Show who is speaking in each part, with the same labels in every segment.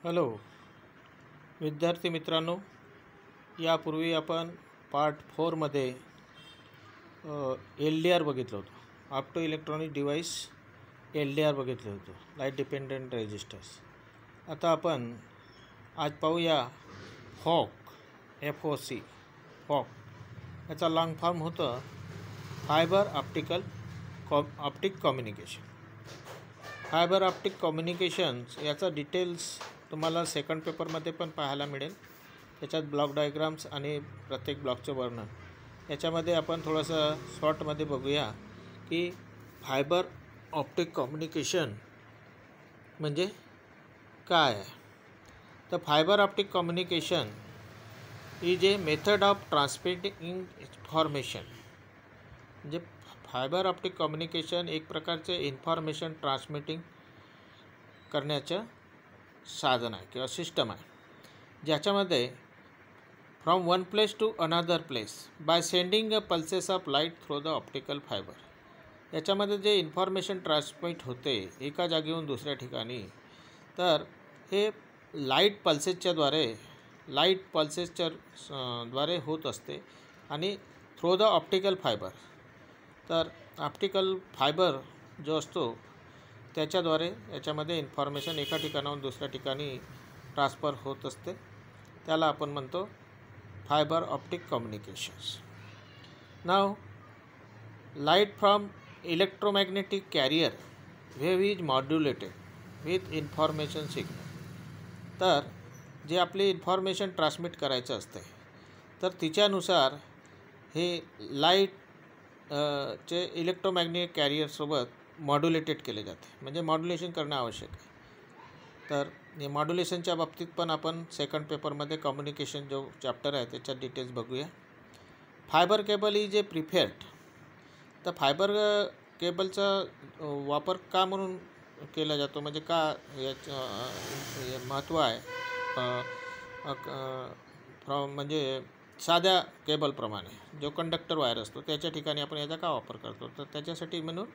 Speaker 1: Hello विद्यार्थी मित्रांनो, यापूर्वी आपण पार्ट 4मध्ये LDR बघितलं होतं. ऑप्टो इलेक्ट्रॉनिक डिव्हाइस LDR बघितलं होतं, लाईट डिपेंडंट रेजिस्टर्स. आता आपण आज पाहूया FOC. याचा लॉंग फॉर्म होतं fibre optic communication. Fibre optic communications याचा डिटेल्स तुम्हाला सेकंड पेपरमध्ये पण पाहायला मिळेल. त्याच्यात ब्लॉक डायग्राम्स आणि प्रत्येक ब्लॉकचं वर्णन. याच्यामध्ये आपण थोडंसं शॉर्टमध्ये बघूया की फायबर ऑप्टिक कम्युनिकेशन म्हणजे काय आहे. तर fibre optic communication is a method of transmitting information. म्हणजे फायबर ऑप्टिक कम्युनिकेशन एक प्रकारचे इन्फॉर्मेशन ट्रान्समिटिंग करण्याचं साधन आहे किंवा सिस्टम आहे, ज्याच्यामध्ये from one place to another place by sending a pulses of light through the optical fibre. याच्यामध्ये जे इन्फॉर्मेशन ट्रान्समिट होते एका जागेहून दुसऱ्या ठिकाणी, तर हे लाईट पल्सेसच्या द्वारे होत असते आणि थ्रू द ऑप्टिकल फायबर. तर ऑप्टिकल फायबर जो असतो त्याच्याद्वारे याच्यामध्ये इन्फॉर्मेशन एका ठिकाणाहून दुसऱ्या ठिकाणी ट्रान्सफर होत असते. त्याला आपण म्हणतो फायबर ऑप्टिक कम्युनिकेशन्स. नाव light from electromagnetic carrier wave is modulated with information signal. तर जे आपली इन्फॉर्मेशन ट्रान्समिट करायचं असते तर तिच्यानुसार हे लाईट चे इलेक्ट्रोमॅग्नेटिक कॅरियरसोबत मॉड्युलेटेड केले जाते. म्हणजे मॉड्युलेशन करणं आवश्यक आहे. तर हे मॉड्युलेशनच्या बाबतीत पण आपण सेकंड पेपरमध्ये कम्युनिकेशन जो चॅप्टर आहे त्याच्यात डिटेल्स बघूया. Fibre cable is a preferred. तर फायबर केबलचा वापर का म्हणून केला जातो, म्हणजे का याचं महत्त्व आहे म्हणजे साध्या केबलप्रमाणे जो कंडक्टर वायर असतो त्याच्या ठिकाणी आपण याचा का वापर करतो, तर त्याच्यासाठी म्हणून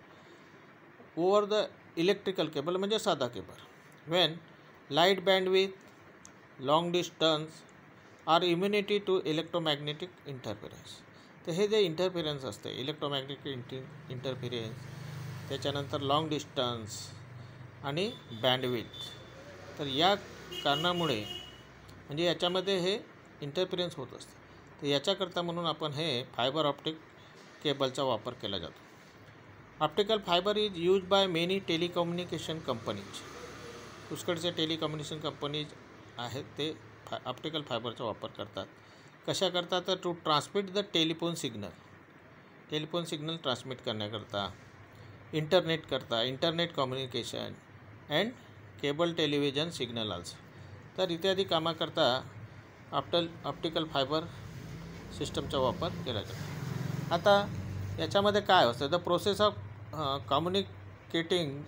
Speaker 1: ओव्हर द इलेक्ट्रिकल केबल म्हणजे साधा cable, when light bandwidth long distance are immunity to electromagnetic interference. तर हे जे इंटरफिरन्स असते इलेक्ट्रोमॅग्नेटिक इंटरफिरन्स, त्याच्यानंतर लॉंग डिस्टन्स आणि बँडविथ, तर या कारणामुळे म्हणजे याच्यामध्ये हे इंटरफिरन्स होत असते. तर याच्याकरता म्हणून आपण हे फायबर ऑप्टिक केबलचा वापर केला जातो. Optical fibre is use by many telecommunication companies. पुष्कळचे टेलिकम्युनिकेशन कंपनीज आहेत ते ऑप्टिकल फायबरचा वापर करतात. कशा करतात, तर to transmit the telephone signal transmit करण्याकरता, internet communication and cable television signal also. तर इत्यादी कामाकरता ऑप्टिकल फायबर सिस्टमचा वापर केला जातो. आता याच्यामध्ये काय असतं, the process of communicating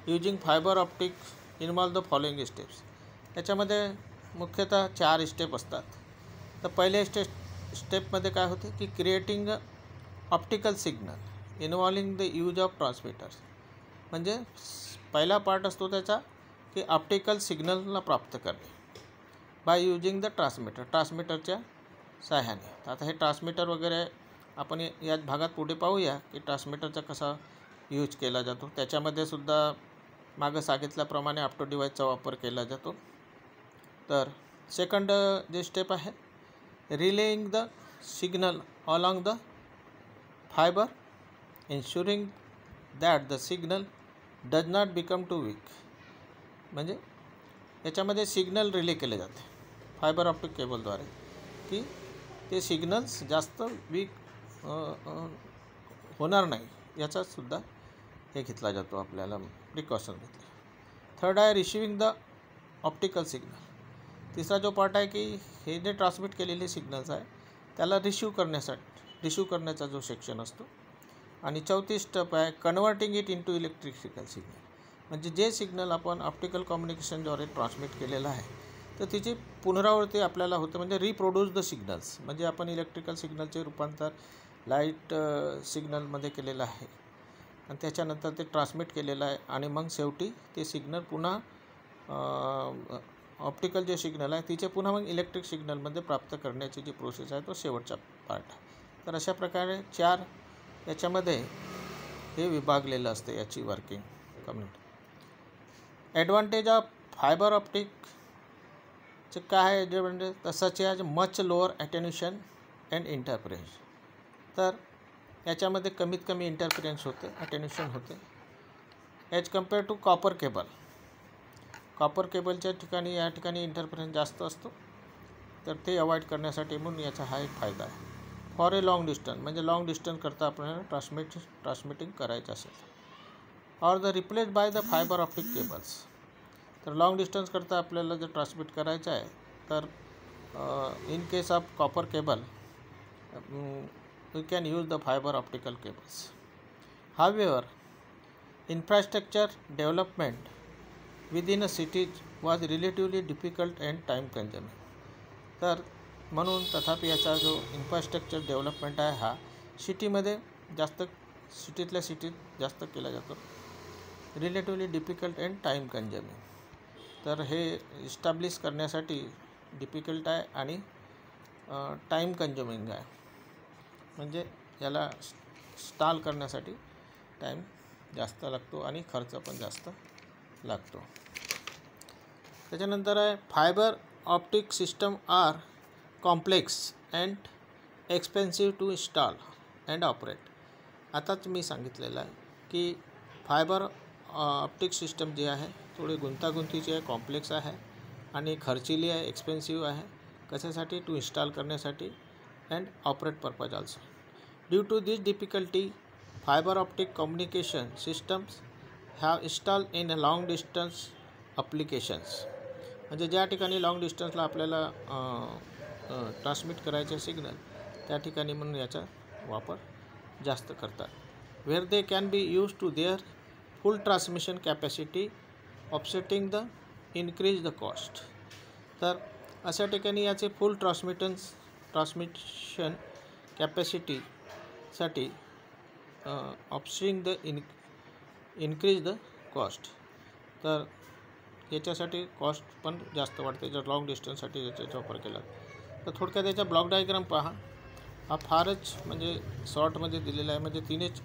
Speaker 1: using fibre optics involve the following steps. याच्यामध्ये मुख्यतः 4 स्टेप असतात. तर पहिले स्टेपमध्ये काय होते की creating optical signal involving the use of transmitters. म्हणजे पहिला पार्ट असतो त्याचा की ऑप्टिकल सिग्नलला प्राप्त करणे बाय यूजिंग द ट्रान्समीटरच्या सहाय्याने. तर आता हे ट्रान्समीटर वगैरे आपण या भागात पुढे पाहूया की ट्रान्समीटरचा कसा यूज केला जातो. त्याच्यामध्ये सुद्धा मागं सांगितल्याप्रमाणे ऑप्टो डिव्हाइसचा वापर केला जातो. तर सेकंड जे स्टेप आहे relaying the signal along the fibre ensuring that the signal does not become too weak. म्हणजे याच्यामध्ये सिग्नल रिले केले जाते फायबर ऑप्टिक केबलद्वारे की ते सिग्नल्स जास्त वीक होणार नाही, याचासुद्धा हे घेतला जातो, आपल्याला प्रिकॉशन घेतले. थर्ड आहे रिसिविंग द ऑप्टिकल सिग्नल. तिसरा जो पार्ट आहे की हे जे ट्रान्समिट केलेले सिग्नल्स आहे त्याला रिसिव्ह करण्याचा जो सेक्शन असतो. आणि चौथी स्टेप आहे converting it into electrical signal. म्हणजे जे सिग्नल आपण ऑप्टिकल कम्युनिकेशनद्वारे ट्रान्समिट केलेलं आहे तर तिची पुनरावृत्ती आपल्याला होते, म्हणजे रिप्रोड्यूस द सिग्नल्स. म्हणजे आपण इलेक्ट्रिकल सिग्नलचे रूपांतर लाईट सिग्नलमध्ये केलेलं आहे आणि त्याच्यानंतर ते ट्रान्समिट केलेलं आहे आणि मग शेवटी ते सिग्नल पुन्हा ऑप्टिकल जे सिग्नल आहे तिचे पुन्हा मग इलेक्ट्रिक सिग्नलमध्ये प्राप्त करण्याची जी प्रोसेस आहे तो शेवटचा पार्ट. तर अशा प्रकारे 4 याच्यामध्ये हे विभागलेलं असतं याची working community. Advantage of fibre ऑप्टिकचे काय आहे म्हणजे तसंच आहे much lower attenuation and interference. तर याच्यामध्ये कमीत कमी इंटरफरन्स होते, ॲटेन्युएशन होते as compare to copper cable. Copper केबलच्या ठिकाणी या ठिकाणी इंटरफरन्स जास्त असतो, तर ते अवॉइड करण्यासाठी म्हणून याचा हा एक फायदा आहे. फॉर ए लॉंग डिस्टन्स म्हणजे लॉंग डिस्टन्स करता आपल्याला ट्रान्समिटिंग करायचं असेल or the replace by the fibre optic cables. तर लॉंग डिस्टन्स करता आपल्याला जर ट्रान्समिट करायचं आहे तर in case of copper cable we can use the fiber optical cables. However, infrastructure development within a city was relatively difficult and time consuming. तर म्हणून तथापि याचा जो इन्फ्रास्ट्रक्चर डेव्हलपमेंट आहे हा सिटीमध्ये सिटीतल्या सिटीत जास्त केला जातो. Relatively difficult and time consuming. तर हे इस्टॅब्लिश करण्यासाठी डिफिकल्ट आहे आणि टाईम कन्झ्युमिंग आहे. म्हणजे याला स्टॉल करण्यासाठी टाईम जास्त लागतो आणि खर्च पण जास्त लागतो. त्याच्यानंतर आहे fibre optic system are complex and expensive to install and operate. आताच मी सांगितलेलं आहे की फायबर ऑप्टिक सिस्टम जी आहे थोडी गुंतागुंतीची आहे, कॉम्प्लेक्स आहे आणि खर्चिली आहे, एक्सपेन्सिव्ह आहे. कशासाठी? टू इन्स्टॉल करण्यासाठी and operate purpose also. Due to this difficulty, fiber optic communication systems have installed in a long distance applications. म्हणजे ज्या ठिकाणी लॉंग डिस्टन्सला आपल्याला ट्रान्समिट करायचे सिग्नल त्या ठिकाणी म्हणून याचा वापर जास्त करतात. Where they can be use to their full transmission capacity offsetting the increase the cost. तर अशा ठिकाणी याचे फुल ट्रान्समिशन कॅपॅसिटीसाठी offsetting the increase the cost. तर याच्यासाठी कॉस्ट पण जास्त वाढते जर लॉंग डिस्टन्ससाठी याचा वापर केला. तर थोडक्यात याचा ब्लॉक डायग्राम पहा. हा फारच म्हणजे शॉर्टमध्ये दिलेला आहे, म्हणजे 3च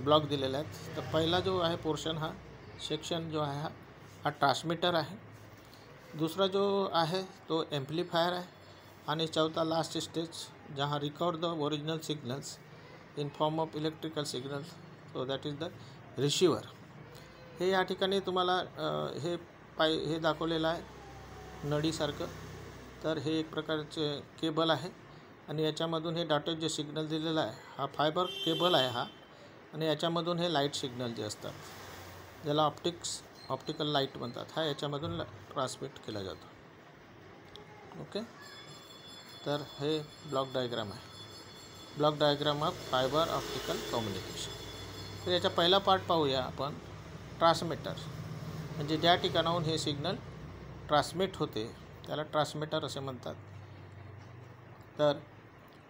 Speaker 1: ब्लॉक दिलेले आहेत. तर पहिला जो आहे पोर्शन हा सेक्शन जो आहे हा ट्रान्समीटर आहे. दूसरा जो आहे तो एम्प्लीफायर आहे आणि चौथा लास्ट स्टेज जहाँ record the original signals in form of electrical signals, so that is the receiver. हे या ठिकाणी तुम्हाला हे दाखवलेलं आहे नळीसारखं. तर हे एक प्रकारचे केबल आहे आणि याच्यामधून हे डॉटेड जे सिग्नल दिलेलं आहे हा फायबर केबल आहे हा, आणि याच्यामधून हे लाईट सिग्नल जे असतात ज्याला ऑप्टिकल लाईट म्हणतात हा याच्यामधून ट्रान्समिट केला जातो. ओके. तर हे ब्लॉक डायग्राम आहे, block diagram of fibre optical communication. तर याचा पहिला पार्ट पाहूया आपण. ट्रान्समीटर म्हणजे ज्या ठिकाणाहून हे सिग्नल ट्रान्समिट होते त्याला ट्रान्समीटर असे म्हणतात. तर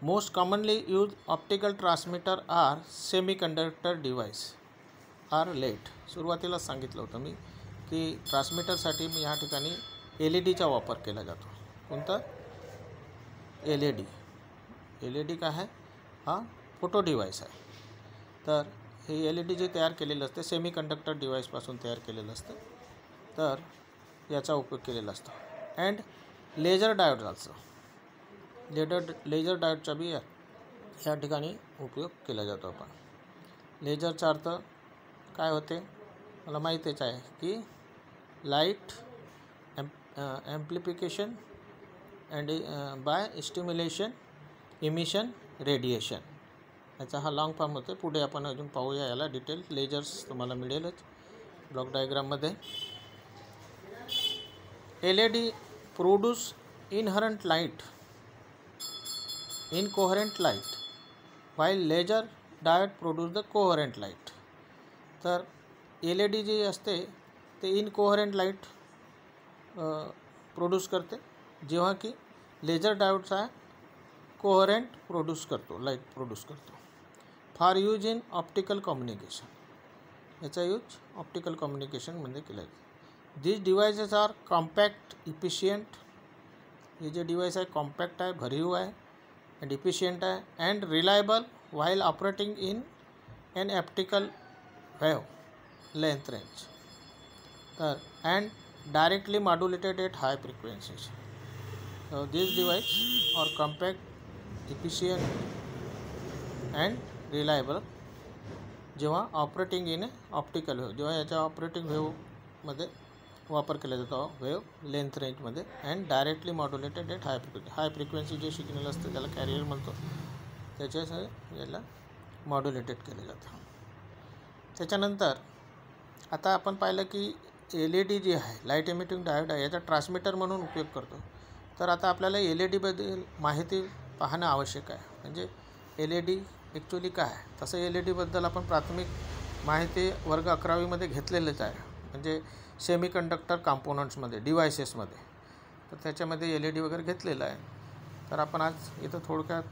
Speaker 1: most commonly use optical transmitter are semiconductor device are late. सुरुवातीला सांगितलं होतं मी की ट्रान्समीटरसाठी मी ह्या ठिकाणी LED वापर केला जातो. कोणता? LED काय आहे? हा फोटो डिव्हाइस आहे. तर हे LED जे तयार केलेलं असते सेमीकंडक्टर डिव्हाइसपासून तयार केलेलं असतं, तर याचा उपयोग केलेला असतो. And laser diode also. Laser डायोडचा बी या ठिकाणी उपयोग केला जातो. आपण लेझरचा अर्थ काय होते मला माहितीच आहे की light amplification and by stimulation emission radiation. याचा हा लॉंग फॉर्म होते. पुढे आपण अजून पाहूया याला डिटेल. लेझर्स तुम्हाला मिळेलच ब्लॉक डायग्राममध्ये. LED produce inherent light incoherent light while laser diode produce the coherent light. तर LED जी असते ते इनकोहरंट लाईट प्रोड्यूस करते, जेव्हा की लेझर डायोडचा कोहरंट प्रोड्यूस करतो, लाईट प्रोड्यूस करतो. For use in optical communication. याचा यूज ऑप्टिकल कम्युनिकेशनमध्ये केला जातो. These devices are compact, efficient. ये जो डिवाइस है कॉम्पैक्ट है, भरीव है, एंड इफिशियंट है, end reliable while operating in an optical wave length range, and directly modulated at high frequencies. So these devices are compact, efficient, and reliable जेव्हा operating in optical wave, जेव्हा याच्या operating वेव्हमध्ये वापर केला जातो wavelength रेंजमध्ये, and directly modulated at high frequency जे signal असते त्याला कॅरियर म्हणतो, त्याच्यासह याला मॉड्युलेटेड केलं जातं. त्याच्यानंतर आता आपण पाहिलं की LED जी आहे, लाईट एमिटिंग डायोड आहे, याचा ट्रान्समीटर म्हणून उपयोग करतो. तर आता आपल्याला LED माहिती पाहणं आवश्यक आहे. म्हणजे LED ॲक्च्युली काय आहे, तसं LED आपण प्राथमिक माहिती वर्ग 11वीमध्ये घेतलेलंच आहे, म्हणजे सेमी कंडक्टर कॉम्पोनंट्समध्ये, डिव्हायसेसमध्ये. तर त्याच्यामध्ये LED वगैरे घेतलेलं आहे. तर आपण आज इथं थोडक्यात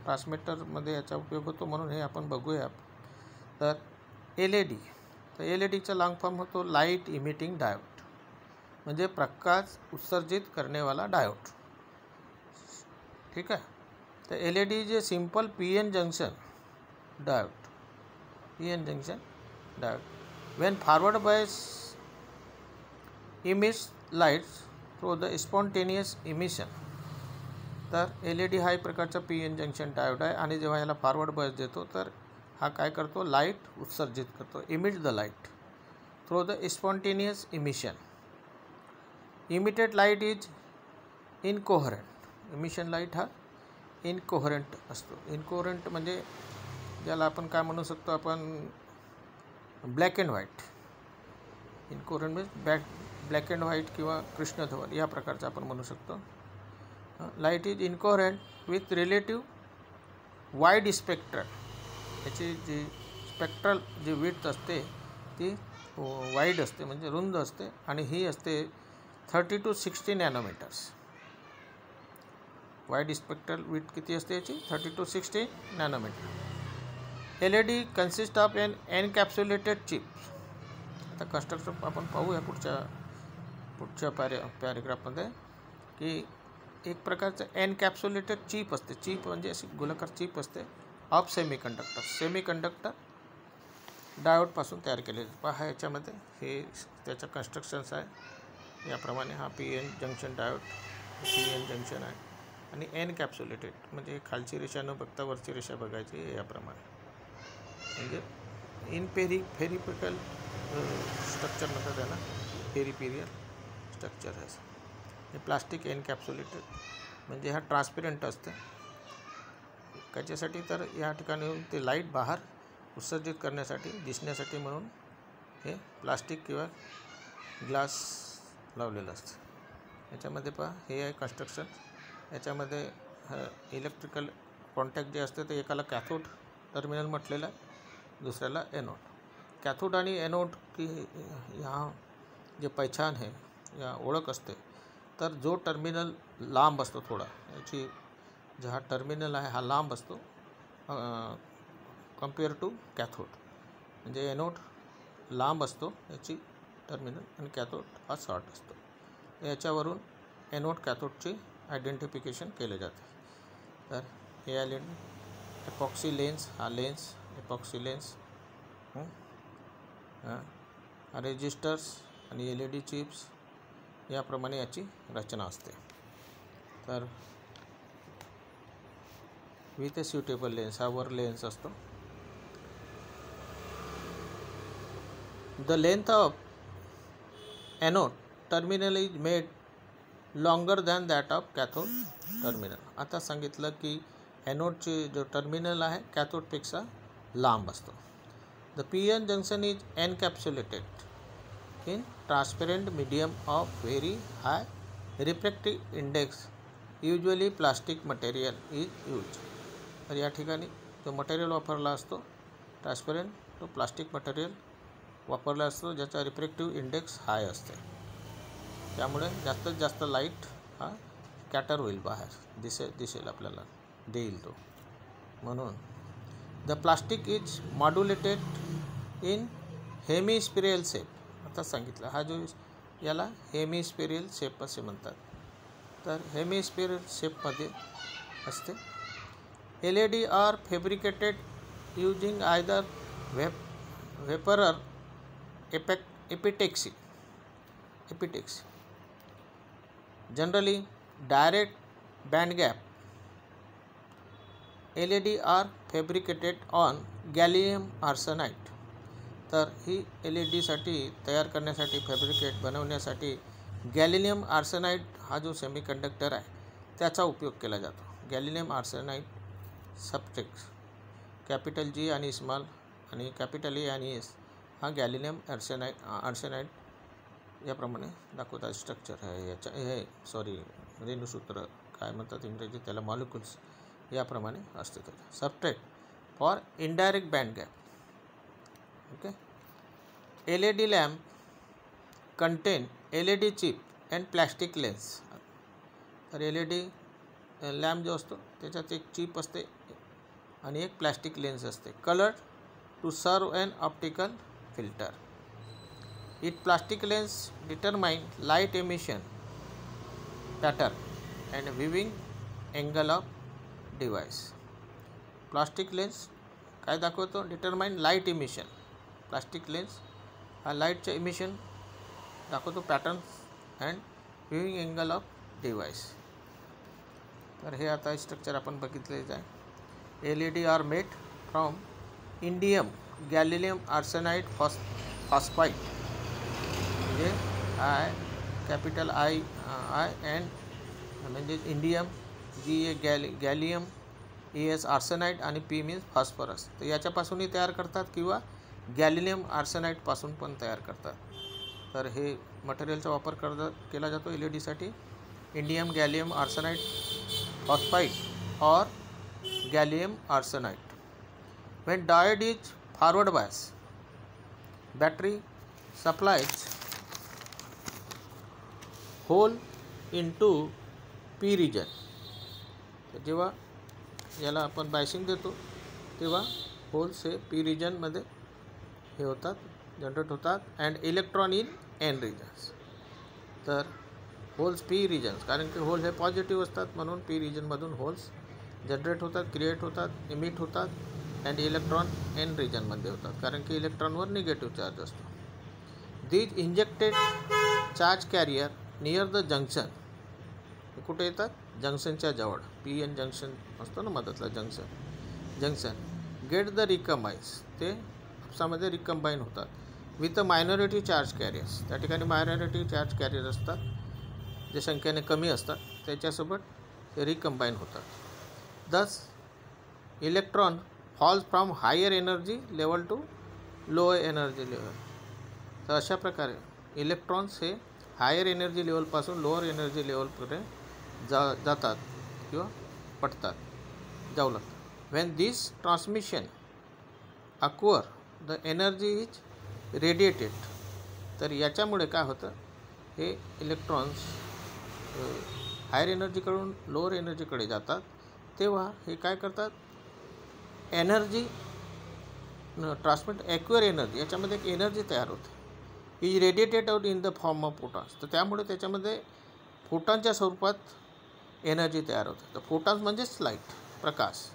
Speaker 1: ट्रान्समीटरमध्ये याचा उपयोग होतो म्हणून हे आपण बघूया. तर LED, तर LEDचा लॉंग फॉर्म होतो लाईट इमिटिंग डायोड, म्हणजे प्रकाश उत्सर्जित करनेवाला डायोड. ठीक आहे. तर LED is a simple PN junction diode. PN junction diode when forward bias emits lights through the spontaneous emission. तर LED हा एक प्रकारचा PN जंक्शन डायोड आहे, आणि जेव्हा याला फॉरवर्ड बायस देतो तर हा काय करतो, लाईट उत्सर्जित करतो, emit the light through the spontaneous emission. Emitted light is incoherent. Emission light हा इनकोहरंट असतो. इनकोहरंट म्हणजे ज्याला आपण काय म्हणू शकतो, आपण ब्लॅक अँड व्हाईट. इनकोहरंट म्हणजे ब्लॅक अँड व्हाईट किंवा कृष्णधवल या प्रकारचं आपण म्हणू शकतो. Light is incoherent with relative wide spectral. याची जी स्पेक्ट्रल जी विड्थ असते ती वाईड असते, म्हणजे रुंद असते, आणि ही असते 30 to 60 nanometers. Wide spectral width किती असते याची, 30 to 60 nanometer. LED consist of an encapsulated chip. आता कन्स्ट्रक्शन आपण पाहूया पुढच्या पॅरेग्राफमध्ये, की एक प्रकारचं एनकॅप्सुलेटेड चिप असते. चिप म्हणजे अशी गोलाकार चिप असते ऑफ सेमीकंडक्टर. सेमीकंडक्टर डायोडपासून तयार केलेले. पहा याच्यामध्ये हे त्याचं कन्स्ट्रक्शन्स आहे याप्रमाणे. हा PN junction diode PN junction आहे, आणि एनकॅप्सुलेटेड म्हणजे खालची रेषा न बघता वरची रेषा बघायची याप्रमाणे. म्हणजे फेरिपिकल स्ट्रक्चर म्हणतात त्याला, पेरिपेरियल स्ट्रक्चर आहे. हे प्लास्टिक एनकॅप्सुलेटेड म्हणजे हा ट्रान्सपेरंट असते. कशासाठी, तर या ठिकाणी ते लाईट बाहेर उत्सर्जित करण्यासाठी, दिसण्यासाठी म्हणून हे प्लास्टिक किंवा ग्लास लावलेलं असतं. याच्यामध्ये पहा हे आहे कन्स्ट्रक्शन. याच्यामध्ये इलेक्ट्रिकल कॉन्टॅक्ट जे असते ते एकाला कॅथोड टर्मिनल म्हटलेलं आहे, दुसऱ्याला एनोड. कॅथोड आणि एनोड की ह्या जे पहिचान आहे, या ओळख असते, तर जो टर्मिनल लांब असतो थोडा, याची जो हा टर्मिनल आहे हा लांब असतो कम्पेअर टू कॅथोड. म्हणजे एनोड लांब असतो याची टर्मिनल, आणि कॅथोड हा शॉर्ट असतो. याच्यावरून एनोड कॅथोडची आयडेंटिफिकेशन केले जाते. तर हे आले एपॉक्सी लेन्स, हा लेन्स एपॉक्सी लेन्स, रेजिस्टर्स आणि LED चिप्स याप्रमाणे याची रचना असते. तर विथ ए सुटेबल लेन्स, हा वर लेन्स असतो. The length of anode terminal is made longer than that of cathode terminal. आता सांगितलं की एनोडचे जो टर्मिनल आहे कॅथोडपेक्षा लांब असतो. The PN junction is encapsulated in transparent medium of very high refractive index. Usually plastic material is use. तर या ठिकाणी जो मटेरियल वापरला असतो ट्रान्सपेरंट, तो प्लास्टिक मटेरियल वापरला असतो ज्याचा रिफ्रॅक्टिव्ह इंडेक्स हाय असते. त्यामुळे जास्तीत जास्त लाईट हा स्कॅटर होईल, बाहेर दिसेल आपल्याला, देईल तो. म्हणून the plastic is modulated in hemispherical shape. आता सांगितलं हा जो याला हेमिस्फेरियल शेप असे म्हणतात. तर हेमिस्फेरियल शेपमध्ये असते. LED are fabricated using either vapour epitaxy. Generally direct band gap LED are fabricated on gallium arsenide. तर ही LED तयार करण्यासाठी बनवण्यासाठी गॅलियम आर्सेनाइड हा जो सेमीकंडक्टर आहे त्याचा उपयोग केला जातो. Gallium arsenide substrate capital G आणि स्मॉल आणि कॅपिटल A आणि S हा गॅलियम आर्सेनाइड याप्रमाणे दाखवतात. स्ट्रक्चर आहे याच्या रेणुसूत्र काय म्हणतात इंग्रजी त्याला, मॉलिक्युल्स याप्रमाणे असते. त्याचा substrate for indirect band gap. Okay. LED lamp contain LED chip and plastic lens. तर LED लॅम्प जो असतो त्याच्यात एक चिप असते आणि एक प्लॅस्टिक लेन्स असते. Coloured to serve an optical filter. It plastic lens determine light emission pattern and viewing angle of device. Plastic lens काय दाखवतो? Determine light emission. Plastic lens हा लाईटचं इमिशन दाखवतो, pattern and viewing angle of device. तर हे आता structure आपण बघितलेच आहे. LED are made from indium gallium arsenide phosphide म्हणजे कॅपिटल I अँड म्हणजे indium, G gallium, ES arsenide आणि P मीन्स फॉस्फरस. तर याच्यापासूनही तयार करतात किंवा गॅलियम आर्सेनाइडपासून पण तयार करतात. तर हे मटेरियलचा वापर केला जातो LED. Indium gallium arsenide phosphide और gallium arsenide. When diode is forward bias battery supplies hole into P region. तर जेव्हा याला आपण बायसिंग देतो तेव्हा होल्स हे P रिजनमध्ये हे होतात, जनरेट होतात. And electron in N regions. तर होल्स P रिजन्स, कारण की होल हे पॉझिटिव्ह असतात म्हणून P रिजनमधून होल्स जनरेट होतात, क्रिएट होतात, इमिट होतात. अँड इलेक्ट्रॉन N रिजनमध्ये होतात कारण की इलेक्ट्रॉनवर निगेटिव्ह चार्ज असतो. These injected charge carrier near the junction. कुठे येतात? जंक्शनच्या जवळ. PN जंक्शन असतो ना मधातला जंक्शन गेट द रिकम्बाईन्स. ते आपसामध्ये रिकम्बाईन होतात with a minority charge carriers. त्या ठिकाणी मायनॉरिटी चार्ज कॅरियर असतात जे संख्येने कमी असतात, त्याच्यासोबत ते रिकम्बाईन होतात. Thus electron falls from higher energy level to lower energy level. तर अशा प्रकारे इलेक्ट्रॉन्स हे हायर एनर्जी लेवलपासून लोअर एनर्जी लेवलपर्यंत जातात किंवा पडतात, जाऊ लागतात. When this transmission occur the energy is radiated. तर याच्यामुळे काय होतं? हे इलेक्ट्रॉन्स हायर एनर्जीकडून लोअर एनर्जीकडे जातात, तेव्हा हे काय करतात? एनर्जी ट्रान्समिट ॲक्वर एनर्जी, याच्यामध्ये एक एनर्जी तयार होते. Is radiated out in the form of photons. तर त्यामुळे त्याच्यामध्ये फोटॉनच्या स्वरूपात एनर्जी तयार होते. तर फोटॉन्स म्हणजेच लाईट, प्रकाश.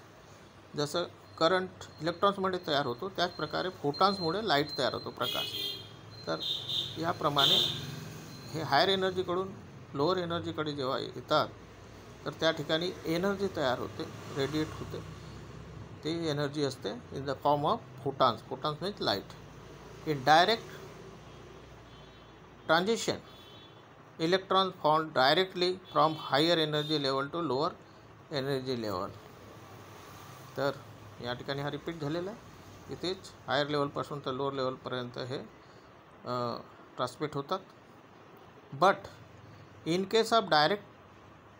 Speaker 1: जसं करंट इलेक्ट्रॉन्समुळे तयार होतो त्याच प्रकारे फोटॉन्समुळे लाईट तयार होतो, प्रकाश. तर याप्रमाणे हे हायर एनर्जीकडून लोअर एनर्जीकडे जेव्हा येतात तर त्या ठिकाणी एनर्जी तयार होते, रेडिएट होते. ते एनर्जी असते in the form of photons. Photons means light. In direct transition electrons fall directly from higher energy level to lower energy level. तर या ठिकाणी हा रिपीट झालेला आहे. इथेच हायर लेवलपासून तर लोअर लेवलपर्यंत हे ट्रान्समिट होतात. But in case of direct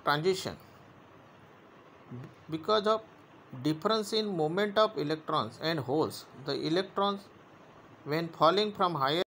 Speaker 1: transition because of difference in moment of electrons and holes, the electrons when falling from higher